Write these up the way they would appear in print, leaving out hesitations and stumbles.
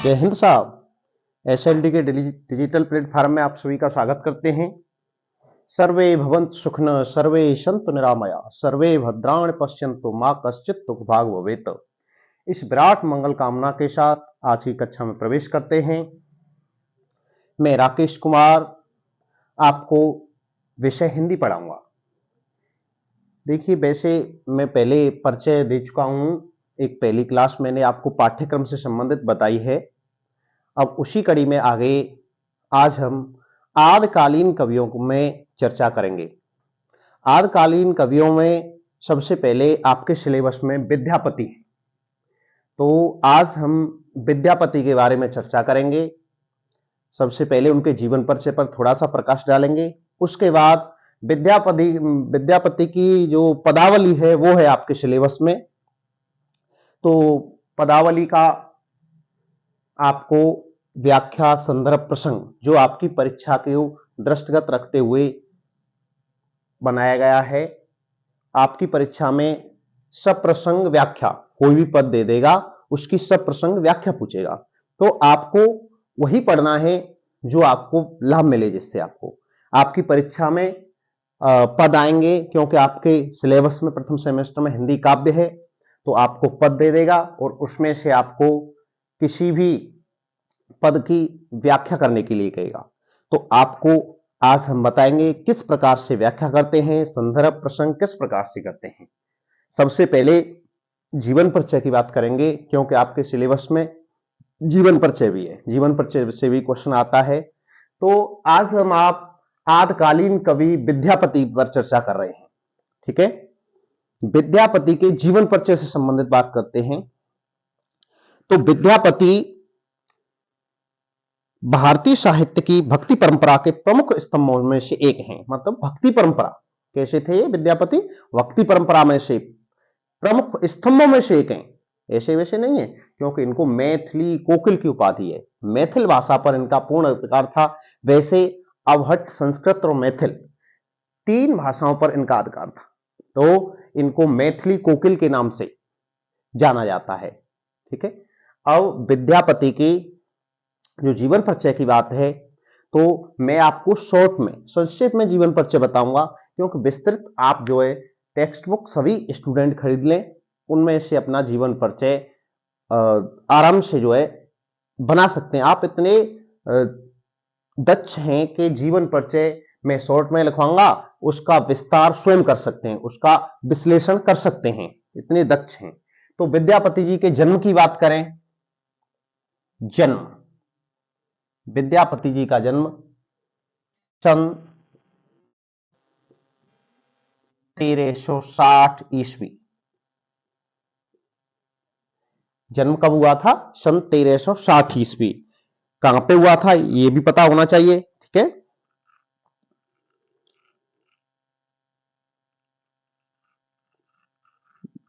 जय हिंद साहब। एसएलडी के डिजिटल प्लेटफॉर्म में आप सभी का स्वागत करते हैं। सर्वे भवन्तु सुखिनः, सर्वे सन्तु निरामया, सर्वे भद्राणि पश्यन्तु मा कश्चित् दुःखभाग् भवेत्। इस विराट मंगल कामना के साथ आज की कक्षा में प्रवेश करते हैं। मैं राकेश कुमार आपको विषय हिंदी पढ़ाऊंगा। देखिए, वैसे मैं पहले परिचय दे चुका हूं। एक पहली क्लास मैंने आपको पाठ्यक्रम से संबंधित बताई है। अब उसी कड़ी में आगे आज हम आदिकालीन कवियों में चर्चा करेंगे। आदिकालीन कवियों में सबसे पहले आपके सिलेबस में विद्यापति है, तो आज हम विद्यापति के बारे में चर्चा करेंगे। सबसे पहले उनके जीवन परिचय पर थोड़ा सा प्रकाश डालेंगे। उसके बाद विद्यापति की जो पदावली है वो है आपके सिलेबस में। तो पदावली का आपको व्याख्या, संदर्भ, प्रसंग जो आपकी परीक्षा को दृष्टिगत रखते हुए बनाया गया है। आपकी परीक्षा में सप्रसंग व्याख्या, कोई भी पद दे देगा उसकी सप्रसंग व्याख्या पूछेगा, तो आपको वही पढ़ना है जो आपको लाभ मिले, जिससे आपको आपकी परीक्षा में पद आएंगे। क्योंकि आपके सिलेबस में प्रथम सेमेस्टर में हिंदी काव्य है, तो आपको पद दे देगा और उसमें से आपको किसी भी पद की व्याख्या करने के लिए कहेगा। तो आपको आज हम बताएंगे किस प्रकार से व्याख्या करते हैं, संदर्भ प्रसंग किस प्रकार से करते हैं। सबसे पहले जीवन परिचय की बात करेंगे, क्योंकि आपके सिलेबस में जीवन परिचय भी है, जीवन परिचय से भी क्वेश्चन आता है। तो आज हम आप आदिकालीन कवि विद्यापति पर चर्चा कर रहे हैं। ठीक है, विद्यापति के जीवन परिचय से संबंधित बात करते हैं। तो विद्यापति भारतीय साहित्य की भक्ति परंपरा के प्रमुख स्तंभों में से एक हैं। मतलब भक्ति परंपरा कैसे थे ये विद्यापति? भक्ति परंपरा में से प्रमुख स्तंभों में से एक हैं। ऐसे वैसे नहीं है, क्योंकि इनको मैथिली कोकिल की उपाधि है। मैथिल भाषा पर इनका पूर्ण अधिकार था। वैसे अवहट्ट, संस्कृत और मैथिल, तीन भाषाओं पर इनका अधिकार था, तो इनको मैथिली कोकिल के नाम से जाना जाता है। ठीक है, अब विद्यापति की जो जीवन परिचय की बात है, तो मैं आपको शॉर्ट में, संक्षेप में जीवन परिचय बताऊंगा, क्योंकि विस्तृत आप जो है टेक्स्ट बुक सभी स्टूडेंट खरीद लें, उनमें से अपना जीवन परिचय आराम से जो है बना सकते हैं। आप इतने दक्ष हैं कि जीवन परिचय मैं शॉर्ट में लिखवाऊंगा, उसका विस्तार स्वयं कर सकते हैं, उसका विश्लेषण कर सकते हैं, इतने दक्ष हैं। तो विद्यापति जी के जन्म की बात करें, जन्म विद्यापति जी का जन्म सन 1360 ईस्वी। जन्म कब हुआ था? सन 1360 ईस्वी। कहां पे हुआ था ये भी पता होना चाहिए। ठीक है,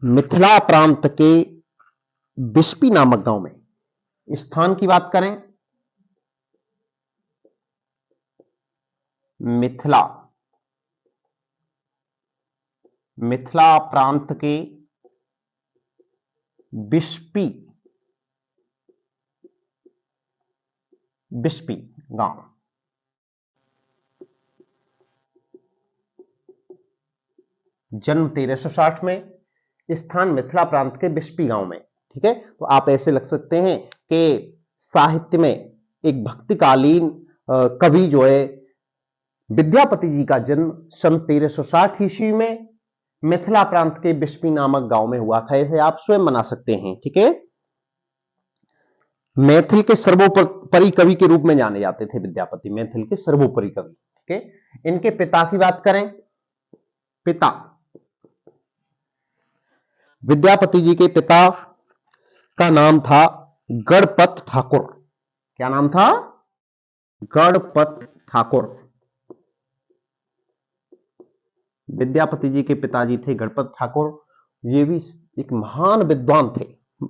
मिथिला प्रांत के बिस्पी नामक गांव में। स्थान की बात करें, मिथिला मिथिला प्रांत के बिस्पी बिस्पी गांव। जन्म 1360 में, स्थान मिथिला प्रांत के बिस्पी गांव में। ठीक है, तो आप ऐसे लग सकते हैं कि साहित्य में एक भक्तिकालीन कवि जो है विद्यापति जी का जन्म सन 1360 ईस्वी में मिथिला प्रांत के बिस्पी नामक गांव में हुआ था। ऐसे आप स्वयं बना सकते हैं। ठीक है, मैथिल के सर्वोपरि कवि के रूप में जाने जाते थे विद्यापति, मैथिल के सर्वोपरि कवि। ठीक है, इनके पिता की बात करें, पिता विद्यापति जी के पिता का नाम था गणपत ठाकुर। क्या नाम था? गणपत ठाकुर। विद्यापति जी के पिताजी थे गणपत ठाकुर। ये भी एक महान विद्वान थे,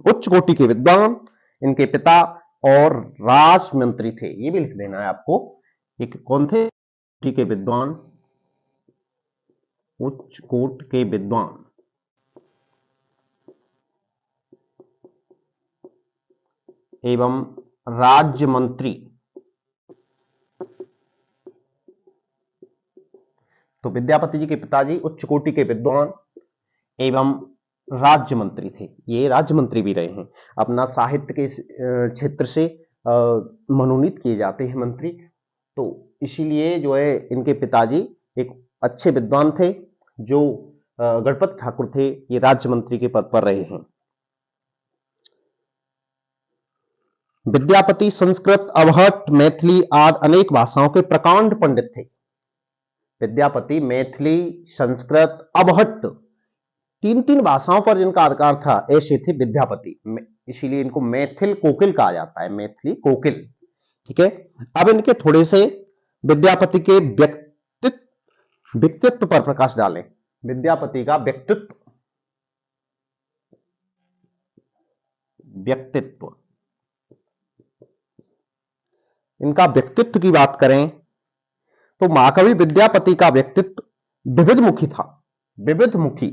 उच्च कोटि के विद्वान इनके पिता, और राजमंत्री थे। ये भी लिख देना है आपको। एक कौन थे? के विद्वान, उच्च कोट के विद्वान। एवं राज्य मंत्री। तो विद्यापति जी के पिताजी उच्च कोटि के विद्वान एवं राज्य मंत्री थे। ये राज्य मंत्री भी रहे हैं। अपना साहित्य के क्षेत्र से मनोनीत किए जाते हैं मंत्री। तो इसीलिए जो है इनके पिताजी एक अच्छे विद्वान थे, जो गणपत ठाकुर थे, ये राज्य मंत्री के पद पर रहे हैं। विद्यापति संस्कृत, अवहट्ट, मैथिली आदि अनेक भाषाओं के प्रकांड पंडित थे। विद्यापति मैथिली, संस्कृत, अवहट्ट तीन तीन भाषाओं पर जिनका अधिकार था, ऐसे थे विद्यापति। इसीलिए इनको मैथिल कोकिल कहा जाता है, मैथिली कोकिल। ठीक है। अब इनके थोड़े से विद्यापति के व्यक्तित्व पर प्रकाश डालें। विद्यापति का व्यक्तित्व, इनका व्यक्तित्व की बात करें तो महाकवि विद्यापति का व्यक्तित्व विविधमुखी था। विविधमुखी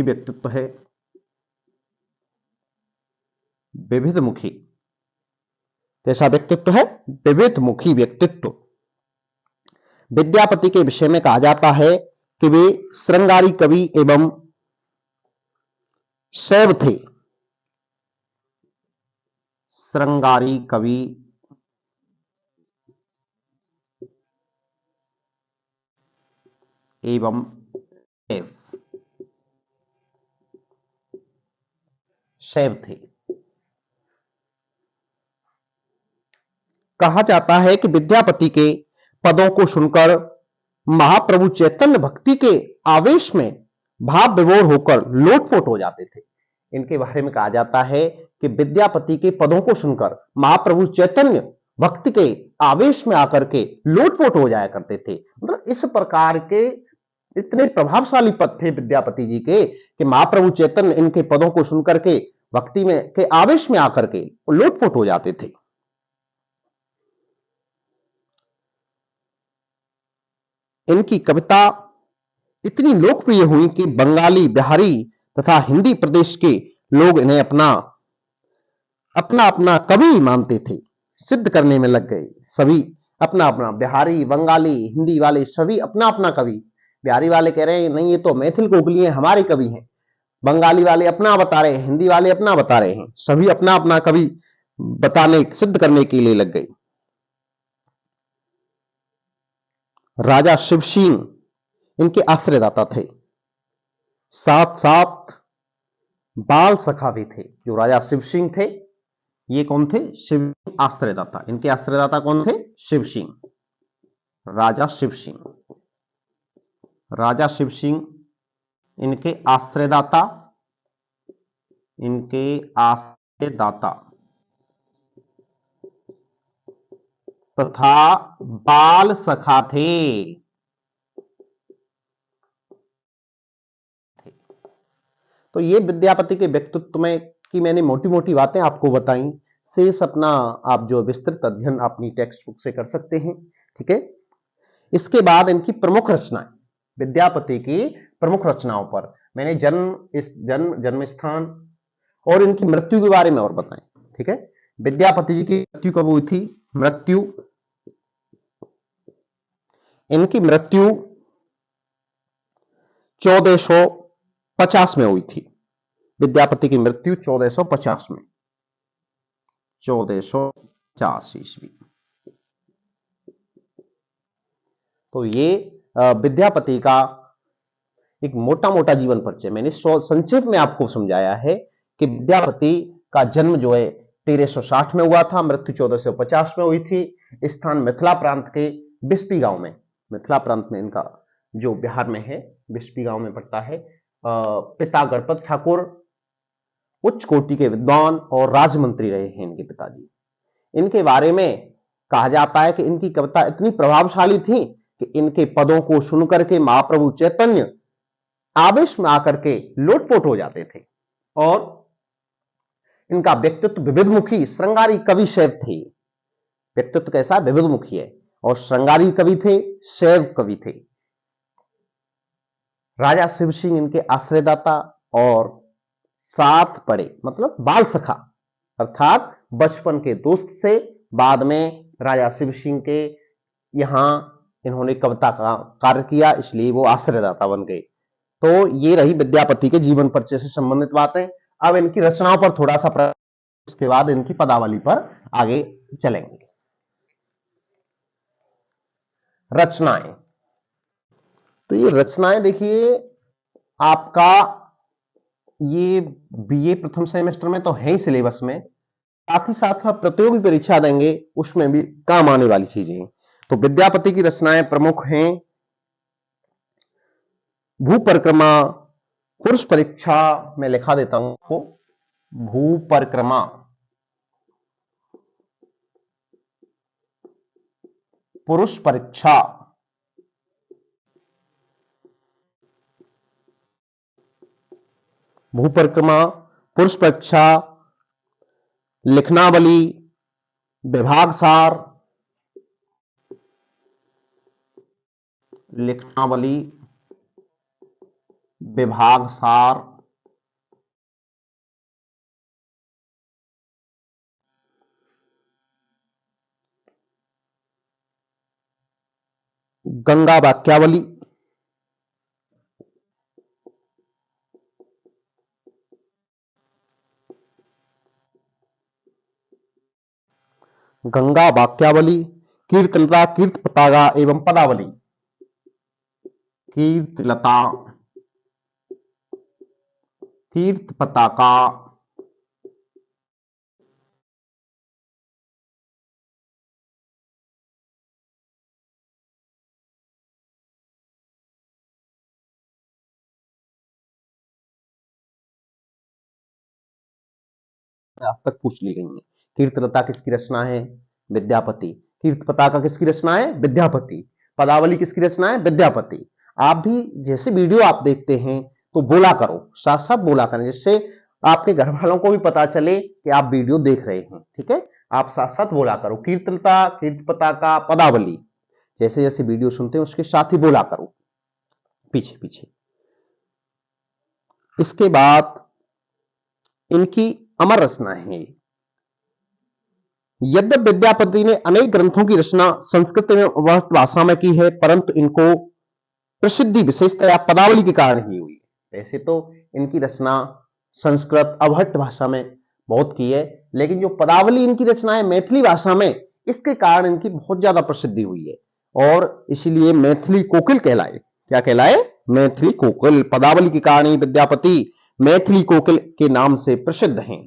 व्यक्तित्व है। विविधमुखी कैसा व्यक्तित्व है? विविधमुखी व्यक्तित्व। विद्यापति के विषय में कहा जाता है कि वे श्रृंगारी कवि एवं शैव थे। श्रृंगारी कवि एवं शैव थे। कहा जाता है कि विद्यापति के पदों को सुनकर महाप्रभु चैतन्य भक्ति के आवेश में भाव विभोर होकर लोटपोट हो जाते थे। इनके बारे में कहा जाता है कि विद्यापति के पदों को सुनकर महाप्रभु चैतन्य भक्ति के आवेश में आकर के लोटपोट हो जाया करते थे। मतलब इस प्रकार के इतने प्रभावशाली पद थे विद्यापति जी के कि महाप्रभु चैतन्य इनके पदों को सुनकर के भक्ति में के आवेश में आकर के लोटपोट हो जाते थे। इनकी कविता इतनी लोकप्रिय हुई कि बंगाली, बिहारी तथा हिंदी प्रदेश के लोग इन्हें अपना अपना कवि मानते थे, सिद्ध करने में लग गए। सभी अपना अपना, बिहारी, बंगाली, हिंदी वाले सभी अपना अपना कवि। बिहारी वाले कह रहे हैं नहीं, ये तो मैथिल कोकिली है, हमारे कवि हैं। बंगाली वाले अपना बता रहे हैं, हिंदी वाले अपना बता रहे हैं। सभी अपना अपना कवि बताने, सिद्ध करने के लिए लग गए। राजा शिव सिंह इनके आश्रयदाता थे, साथ साथ बाल सखा भी थे। जो राजा शिव सिंह थे, ये कौन थे? शिव आश्रयदाता। इनके आश्रयदाता कौन थे? शिव सिंह, राजा शिव सिंह। राजा शिव सिंह इनके आश्रयदाता, तथा बाल सखा थे। तो ये विद्यापति के व्यक्तित्व में की मैंने मोटी मोटी बातें आपको बताई। शेष अपना आप जो विस्तृत अध्ययन अपनी टेक्स्ट बुक से कर सकते हैं। ठीक है। इसके बाद इनकी प्रमुख रचनाएं, विद्यापति की प्रमुख रचनाओं पर मैंने जन्म स्थान और इनकी मृत्यु के बारे में और बताएं। ठीक है। विद्यापति जी की मृत्यु कब हुई थी? इनकी मृत्यु 1450 में हुई थी। विद्यापति की मृत्यु 1450 में, 1450 ईस्वी। तो ये विद्यापति का एक मोटा मोटा जीवन परिचय मैंने संक्षेप में आपको समझाया है कि विद्यापति का जन्म जो है 1360 में हुआ था, मृत्यु 1450 में हुई थी। स्थान मिथिला प्रांत के बिस्पी गांव में, मिथिला प्रांत में इनका जो बिहार में है, बिस्पी गांव में पड़ता है। पिता गणपत ठाकुर उच्च कोटि के विद्वान और राजमंत्री रहे हैं इनके पिताजी। इनके बारे में कहा जाता है कि इनकी कविता इतनी प्रभावशाली थी कि इनके पदों को सुनकर के महाप्रभु चैतन्य आवेश में आकर के लोटपोट हो जाते थे। और इनका व्यक्तित्व विविधमुखी, श्रृंगारी कवि शैव थे। व्यक्तित्व कैसा? विविधमुखी है और श्रृंगारी कवि थे, शैव कवि थे। राजा शिव सिंह इनके आश्रयदाता और साथ पढ़े, मतलब बाल सखा, अर्थात बचपन के दोस्त से बाद में राजा शिव सिंह के यहां इन्होंने कविता का कार्य किया, इसलिए वो आश्रयदाता बन गए। तो ये रही विद्यापति के जीवन परिचय से संबंधित बातें। अब इनकी रचनाओं पर थोड़ा सा, उसके बाद इनकी पदावली पर आगे चलेंगे। रचनाएं, तो ये रचनाएं देखिए आपका ये बीए प्रथम सेमेस्टर में तो है ही सिलेबस में, साथ ही साथ आप प्रतियोगी परीक्षा देंगे उसमें भी काम आने वाली चीजें हैं। तो विद्यापति की रचनाएं प्रमुख हैं भू परिक्रमा, पुरुष परीक्षा, मैं लिखा देता हूं आपको, भू परिक्रमा, पुरुष परीक्षा, भू परिक्रमा, पुरुष परीक्षा, लिखनावली, विभाग सार, लिखनावली, विभाग सार, गंगा वाक्यावली, गंगा वाक्यावली, कीर्तनता, कीर्त पताका एवं पदावली, कीर्तलता, कीर्त पताका, आज तक पूछ ली गई है। कीर्तलता किसकी रचना है? विद्यापति। कीर्त पताका किसकी रचना है? विद्यापति। पदावली किसकी रचना है? विद्यापति। आप भी जैसे वीडियो आप देखते हैं तो बोला करो, साथ साथ बोला करें, जिससे आपके घर वालों को भी पता चले कि आप वीडियो देख रहे हैं। ठीक है, आप साथ साथ बोला करो, कीर्तलता, कीर्त पताका, पदावली, जैसे जैसे वीडियो सुनते हैं उसके साथ ही बोला करो पीछे पीछे। इसके बाद इनकी अमर रचना है। यद्यप विद्यापति ने अनेक ग्रंथों की रचना संस्कृत में वह भाषा में की है, परंतु इनको प्रसिद्धि विशेषतया पदावली के कारण ही हुई है। वैसे तो इनकी रचना संस्कृत अवहट्ट भाषा में बहुत की है, लेकिन जो पदावली इनकी रचना है मैथिली भाषा में, इसके कारण इनकी बहुत ज्यादा प्रसिद्धि हुई है और इसीलिए मैथिली कोकिल कहलाए। क्या कहलाए? मैथिली कोकिल। पदावली के कारण ही विद्यापति मैथिली कोकिल के नाम से प्रसिद्ध हैं।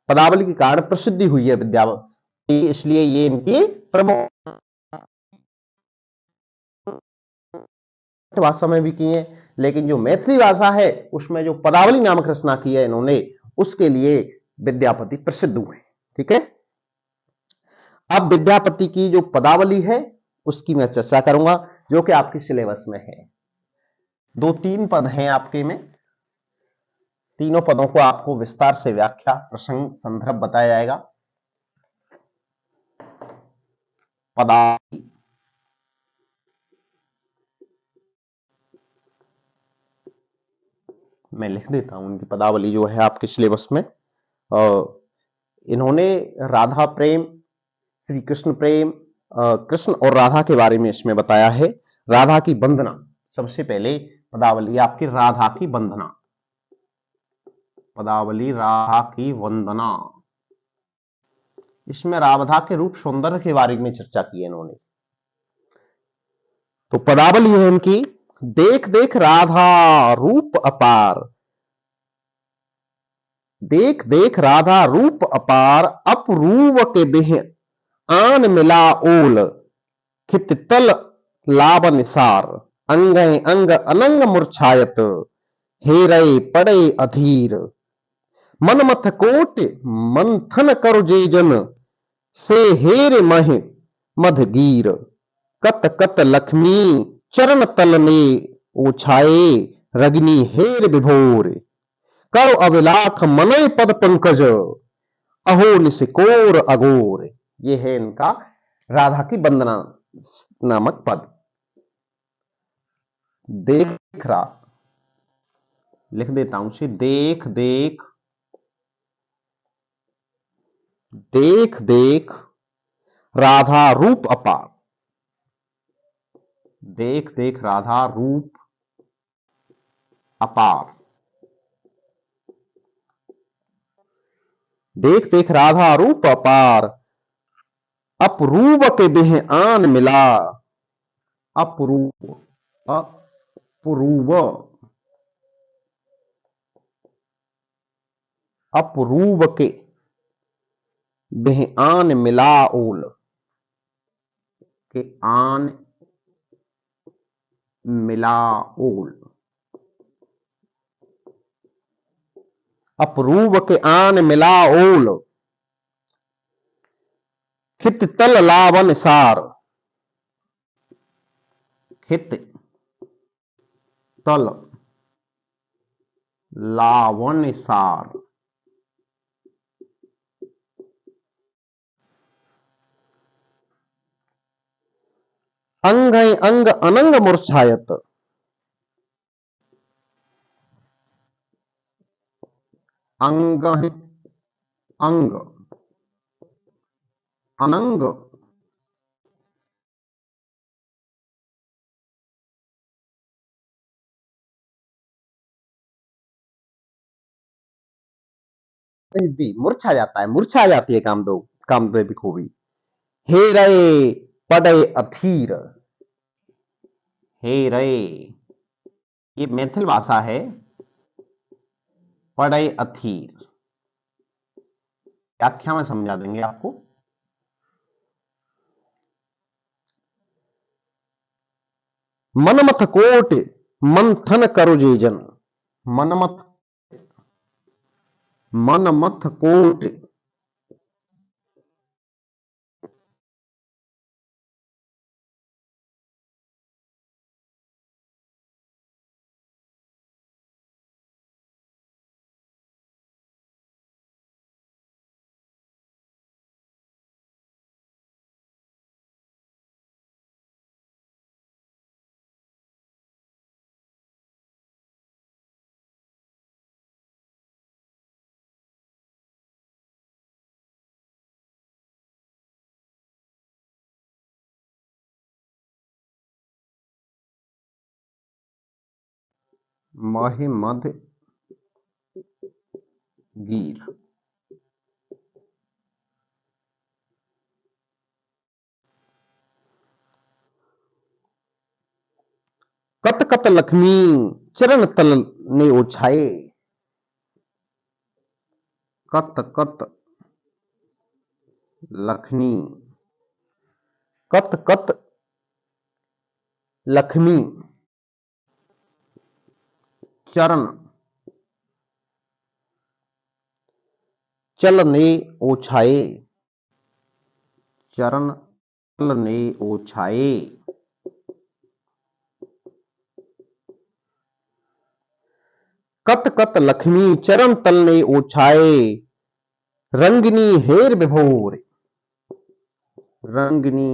पदावली के कारण प्रसिद्धि हुई है विद्यापति, इसलिए ये इनकी प्रमुख भाषा में भी की है, लेकिन जो मैथिली भाषा है उसमें जो पदावली नामक रचना की है इन्होंने, उसके लिए विद्यापति प्रसिद्ध हुए। ठीक है, अब विद्यापति की जो पदावली है उसकी मैं चर्चा करूंगा, जो कि आपके सिलेबस में है। 2-3 पद हैं आपके में, तीनों पदों को आपको विस्तार से व्याख्या, प्रसंग, संदर्भ बताया जाएगा। पदावली, मैं लिख देता हूं उनकी पदावली जो है आपके सिलेबस में। इन्होंने राधा प्रेम, श्री कृष्ण प्रेम, कृष्ण और राधा के बारे में इसमें बताया है। राधा की वंदना, सबसे पहले पदावली आपकी राधा की वंदना, पदावली राधा की वंदना, इसमें राधा के रूप सौंदर्य के बारे में चर्चा की है इन्होंने। तो पदावली है इनकी, देख देख राधा रूप अपार, देख देख राधा रूप अपार, अपरूप के देह आन मिला ओल, खित तल लाभ निसार, अंग अंग अनंग मूर्छायत, हेरय पड़े अधीर, मनमथ कोट मंथन करो जे जन, से हेर मह मधगीर, कत कत लक्ष्मी चरण तल ने ओछाए, रगनी हेर विभोर, कर अभिलाख मनय पद पंकज, अहो निशिकोर अघोर। ये है इनका राधा की वंदना नामक पद। देख रहा, लिख देता हूं उसे, देख देख देख देख राधा रूप अपार। देख देख राधा रूप अपार। देख देख राधा रूप अपार, अपरूप के देह आन मिला। अपरूप, अपरूप, अपरूप के देह आन मिला ओल। के आन मिला ओल। अपरूप के आन मिला ओल, खित तल लावन सार। खित तल लावन सार। अंग अंग अनंग मूर्छायत। अंग अंग अनंग भी मूर्छा जाता है, मूर्छा जाती है कामदेव, कामदेव खूबी। हे रे पड़े अथीर। हे रे, ये मैथिल भाषा है। पड़े अथीर व्याख्या में समझा देंगे आपको। मनमथ कोट मंथन करो जे जन। मनमथ, मनमथ कोट महि मध गिर। कत कत लक्ष्मी चरण तल ने ओछाए। कत कत लक्ष्मी, कत कत लक्ष्मी चरण चल ने ओछाए। चरण चल ने ओछाए। कत कत लक्ष्मी चरण तल ने ओछाए, रंगनी हेर विभोर। रंगनी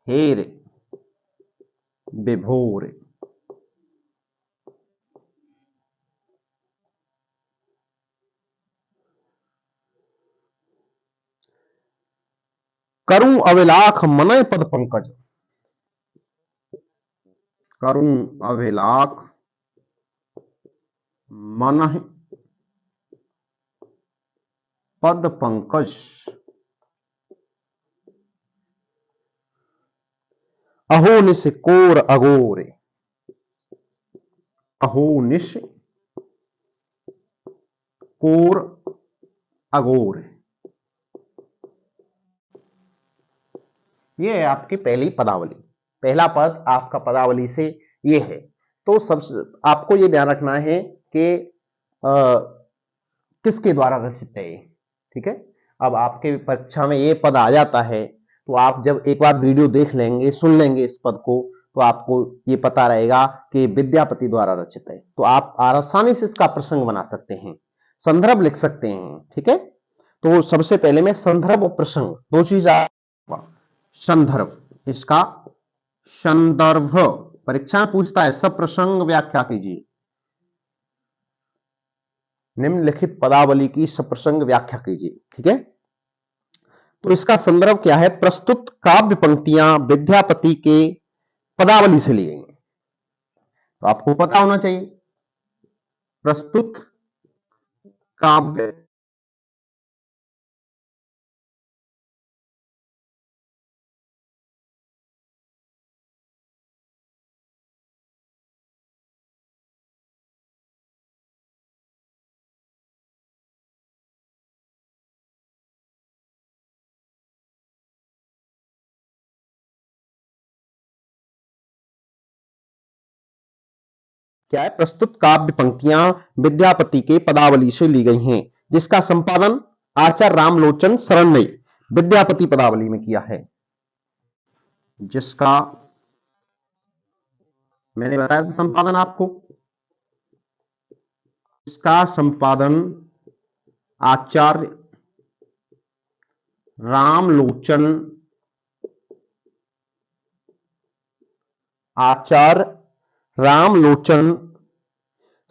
हेर विभोर। करूं अविलाख मनय पद पंकज। करूं अविलाख मनहि पद पंकज। अहो निश कोर अगोर। अहो निश कोर अगोर। ये है आपकी पहली पदावली। पहला पद आपका पदावली से ये है। तो सबसे आपको ये ध्यान रखना है कि किसके द्वारा रचित है। ठीक है, अब आपके परीक्षा में ये पद आ जाता है तो आप जब एक बार वीडियो देख लेंगे, सुन लेंगे इस पद को, तो आपको ये पता रहेगा कि विद्यापति द्वारा रचित है। तो आप आसानी से इसका प्रसंग बना सकते हैं, संदर्भ लिख सकते हैं। ठीक है, तो सबसे पहले मैं संदर्भ और प्रसंग दो चीज। संदर्भ, इसका संदर्भ परीक्षा पूछता है, सब प्रसंग व्याख्या कीजिए। निम्नलिखित पदावली की सप्रसंग व्याख्या कीजिए। ठीक है, तो इसका संदर्भ क्या है? प्रस्तुत काव्य पंक्तियां विद्यापति के पदावली से ली गई हैं। तो आपको पता होना चाहिए प्रस्तुत काव्य क्या है? प्रस्तुत काव्य पंक्तियां विद्यापति के पदावली से ली गई हैं, जिसका संपादन आचार्य रामलोचन शरण ने विद्यापति पदावली में किया है। जिसका मैंने बताया था संपादन आपको, इसका संपादन आचार्य रामलोचन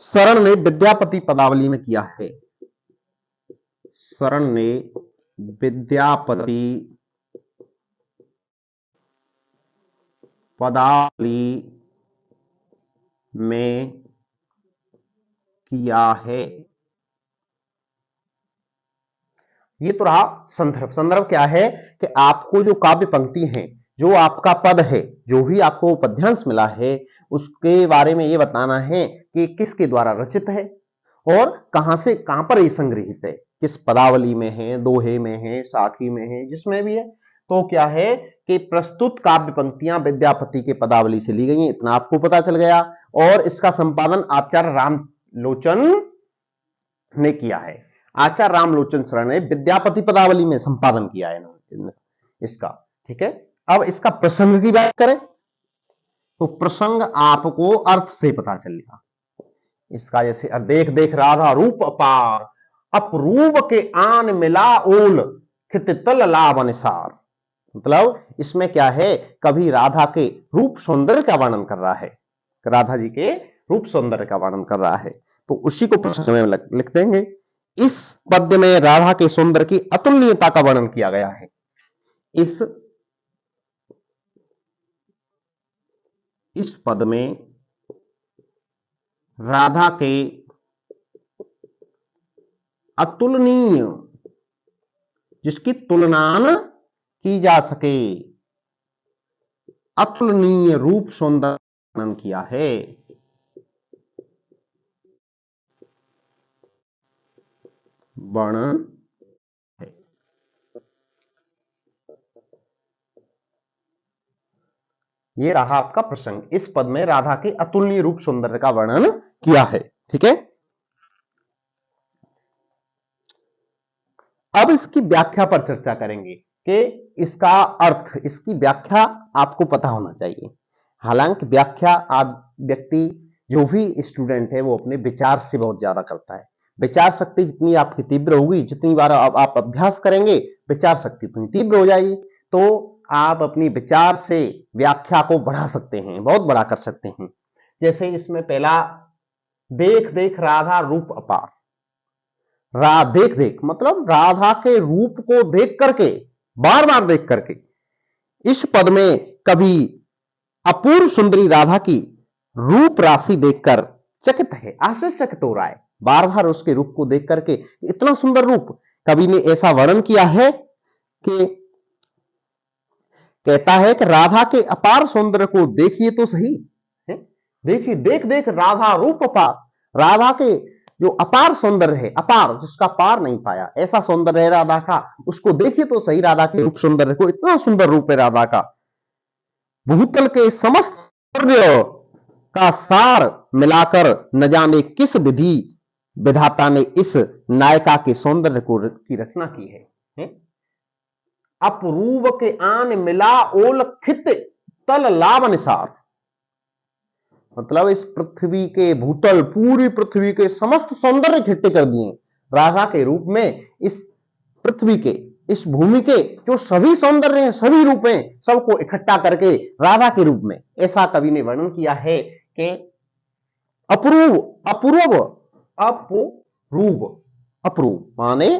शरण ने विद्यापति पदावली में किया है। शरण ने विद्यापति पदावली में किया है। ये तो रहा संदर्भ। संदर्भ क्या है कि आपको जो काव्य पंक्ति है, जो आपका पद है, जो भी आपको पद्यांश मिला है, उसके बारे में ये बताना है कि किसके द्वारा रचित है और कहां से कहां पर ये संग्रहित है, किस पदावली में है, दोहे में है, साखी में है, जिसमें भी है। तो क्या है कि प्रस्तुत काव्य पंक्तियां विद्यापति के पदावली से ली गई हैं, इतना आपको पता चल गया। और इसका संपादन आचार्य रामलोचन ने किया है। आचार्य रामलोचन शरण ने विद्यापति पदावली में संपादन किया है इसका। ठीक है, अब इसका प्रसंग की बात करें तो प्रसंग आपको अर्थ से पता चलेगा इसका। जैसे देख देख राधा रूप अपार, अपरूप के आन मिला ओल, खित तल लाभ अनुसार। मतलब इसमें क्या है, कभी राधा के रूप सौंदर्य का वर्णन कर रहा है, राधा जी के रूप सौंदर्य का वर्णन कर रहा है, तो उसी को प्रसंग में लिख देंगे। इस पद्य में राधा के सौंदर्य की अतुलनीयता का वर्णन किया गया है। इस पद में राधा के अतुलनीय, जिसकी तुलना न की जा सके, अतुलनीय रूप सौंदर्य वर्णन किया है। वर्णन है। ये रहा आपका प्रसंग। इस पद में राधा के अतुलनीय रूप सौंदर्य का वर्णन किया है। ठीक है, अब इसकी व्याख्या पर चर्चा करेंगे कि इसका अर्थ, इसकी व्याख्या आपको पता होना चाहिए। हालांकि व्याख्या आप व्यक्ति, जो भी स्टूडेंट है, वो अपने विचार से बहुत ज्यादा करता है। विचार शक्ति जितनी आपकी तीव्र होगी, जितनी बार आप अभ्यास करेंगे, विचार शक्ति उतनी तीव्र हो जाएगी। तो आप अपनी विचार से व्याख्या को बढ़ा सकते हैं, बहुत बड़ा कर सकते हैं। जैसे इसमें पहला, देख देख राधा रूप अपार। देख देख मतलब राधा के रूप को देख करके, बार बार देख करके, इस पद में कभी अपूर्व सुंदरी राधा की रूप राशि देखकर चकित है, आश्चर्यचकित हो रहा है, बार बार उसके रूप को देख करके, इतना सुंदर रूप। कवि ने ऐसा वर्णन किया है कि कहता है कि राधा के अपार सौंदर्य को देखिए तो सही है, देखिए, देख देख राधा रूप अपार, राधा के जो अपार सौंदर्य है, अपार जिसका पार नहीं पाया, ऐसा सौंदर्य है राधा का, उसको देखिए तो सही, राधा के रूप सौंदर्य को। इतना सुंदर रूप है राधा का, भूतल के समस्त सौंदर्य का सार मिलाकर न जाने किस विधि विधाता ने इस नायिका के सौंदर्य को की रचना की है? अपरूप के आन मिला ओल खित तल लाभ अनुसार। मतलब इस पृथ्वी के भूतल, पूरी पृथ्वी के समस्त सौंदर्य इकट्ठे कर दिए राधा के रूप में। इस पृथ्वी के, इस भूमि के जो सभी सौंदर्य हैं, सभी रूप हैं, सबको इकट्ठा करके राधा के रूप में, ऐसा कवि ने वर्णन किया है कि अपूर्व, अपूर्व, रूप अपरूप, माने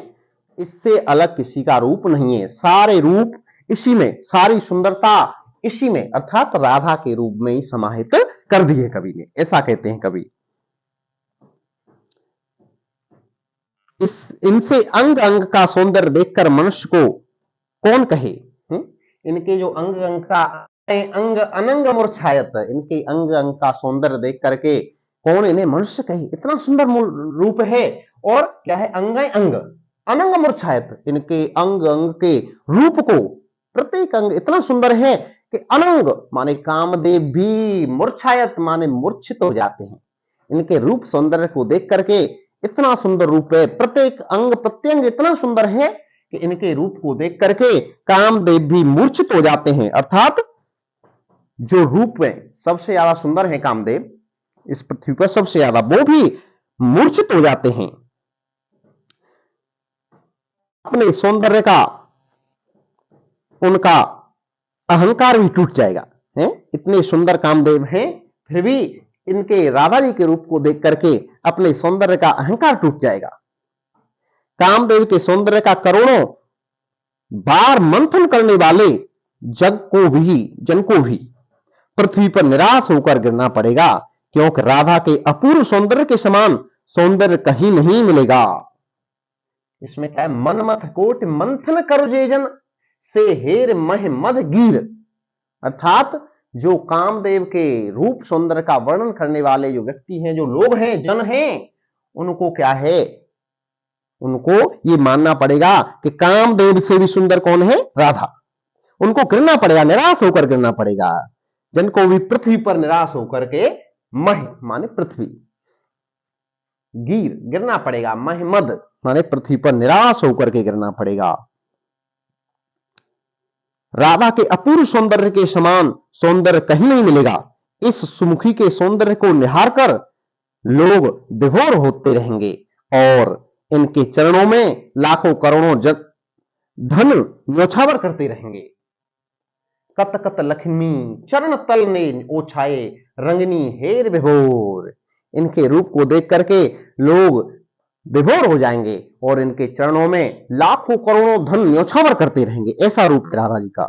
इससे अलग किसी का रूप नहीं है, सारे रूप इसी में, सारी सुंदरता इसी में, अर्थात राधा के रूप में ही समाहित कर दी है कवि ने, ऐसा कहते हैं कवि। इनसे अंग अंग का सौंदर्य देखकर मनुष्य को कौन कहे, इनके जो अंग अंग का अंग अनंग मूर्छायत, इनके अंग अंग का सौंदर्य देख करके कौन इन्हें मनुष्य कहे, इतना सुंदर रूप है, और क्या है, अंग अंग अनंग मूर्छायत, इनके अंग अंग के रूप को, प्रत्येक अंग इतना सुंदर है कि अनंग माने कामदेव भी मूर्छायत माने मूर्छित हो जाते हैं, इनके रूप सौंदर्य को देख करके, इतना सुंदर रूप है, प्रत्येक अंग प्रत्यंग इतना सुंदर है कि इनके रूप को देख करके कामदेव भी मूर्छित हो जाते हैं, अर्थात जो रूप में सबसे ज्यादा सुंदर है कामदेव इस पृथ्वी पर सबसे ज्यादा, वो भी मूर्छित हो जाते हैं, अपने सौंदर्य का उनका अहंकार भी टूट जाएगा, है इतने सुंदर कामदेव हैं, फिर भी इनके राधा जी के रूप को देख करके अपने सौंदर्य का अहंकार टूट जाएगा। कामदेव के सौंदर्य का करोड़ों बार मंथन करने वाले जन को भी पृथ्वी पर निराश होकर गिरना पड़ेगा, क्योंकि राधा के अपूर्व सौंदर्य के समान सौंदर्य कहीं नहीं मिलेगा। इसमें क्या है, मन मथ कोट मंथन करो जेजन से हेर मह मध गिर, अर्थात जो कामदेव के रूप सौंदर्य का वर्णन करने वाले जो व्यक्ति हैं, जो लोग हैं, जन हैं, उनको क्या है, उनको ये मानना पड़ेगा कि कामदेव से भी सुंदर कौन है, राधा, उनको गिरना पड़ेगा, निराश होकर गिरना पड़ेगा, जन को भी पृथ्वी पर निराश होकर के, मह माने पृथ्वी, गिर गिरना पड़ेगा, महमद माने पृथ्वी पर निराश होकर के गिरना पड़ेगा। राधा के अपूर्व सौंदर्य के समान सौंदर्य कहीं नहीं मिलेगा, इस सुमुखी के सौंदर्य को निहार कर लोग विभोर होते रहेंगे और इनके चरणों में लाखों करोड़ों धन न्योछावर करते रहेंगे। कत कत लक्ष्मी चरण तल ने ओछाए रंगनी हेर विभोर, इनके रूप को देख करके लोग विभोर हो जाएंगे और इनके चरणों में लाखों करोड़ों धन न्योछावर करते रहेंगे, ऐसा रूप राधा जी का।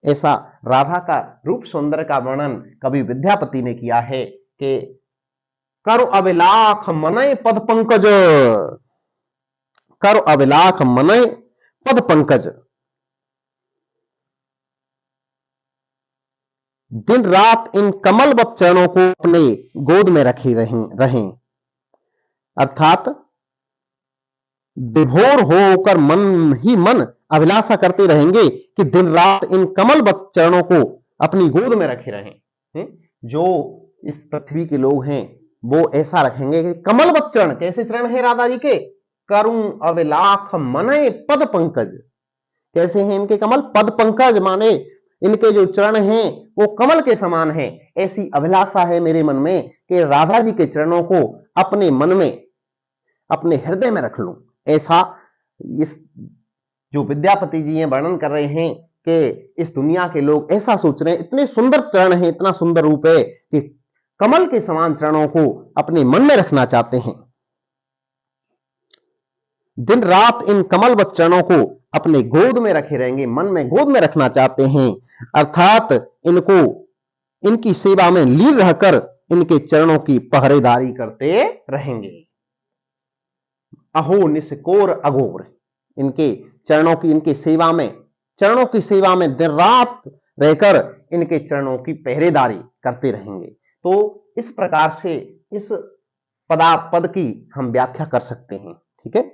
ऐसा राधा का रूप सौंदर्य का वर्णन कवि विद्यापति ने किया है कि कर अभिलाख मनय पद पंकज, कर अभिलाख मनय पद पंकज, दिन रात इन कमलवत चरणों को अपने गोद में रखे रहें, अर्थात विभोर होकर मन ही मन अभिलाषा करते रहेंगे कि दिन रात इन कमलवत चरणों को अपनी गोद में रखे रहें। जो इस पृथ्वी के लोग हैं वो ऐसा रखेंगे कि कमलवत चरण, कैसे चरण है राधा जी के, करूं अभिलाख मनय पद पंकज, कैसे हैं इनके कमल, पद पंकज माने इनके जो चरण हैं वो कमल के समान है, ऐसी अभिलाषा है मेरे मन में कि राधा जी के चरणों को अपने मन में, अपने हृदय में रख लूं। ऐसा इस जो विद्यापति जी वर्णन कर रहे हैं कि इस दुनिया के लोग ऐसा सोच रहे हैं, इतने सुंदर चरण हैं, इतना सुंदर रूप है कि कमल के समान चरणों को अपने मन में रखना चाहते हैं। दिन रात इन कमलवत चरणों को अपने गोद में रखे रहेंगे, मन में गोद में रखना चाहते हैं, अर्थात इनको इनकी सेवा में लीन रहकर इनके चरणों की पहरेदारी करते रहेंगे। अहो निस्कोर अघोर, इनके चरणों की, इनकी सेवा में, चरणों की सेवा में दिन रात रहकर इनके चरणों की पहरेदारी करते रहेंगे। तो इस प्रकार से इस पद की हम व्याख्या कर सकते हैं, ठीक है।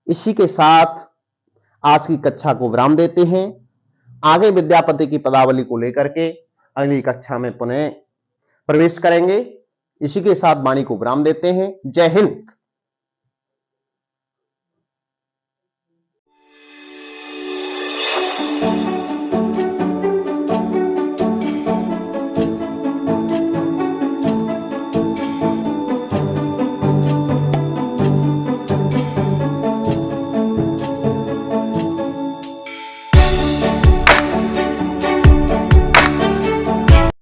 इसी के साथ आज की कक्षा को विराम देते हैं, आगे विद्यापति की पदावली को लेकर के अगली कक्षा में पुनः प्रवेश करेंगे। इसी के साथ वाणी को विराम देते हैं। जय हिंद।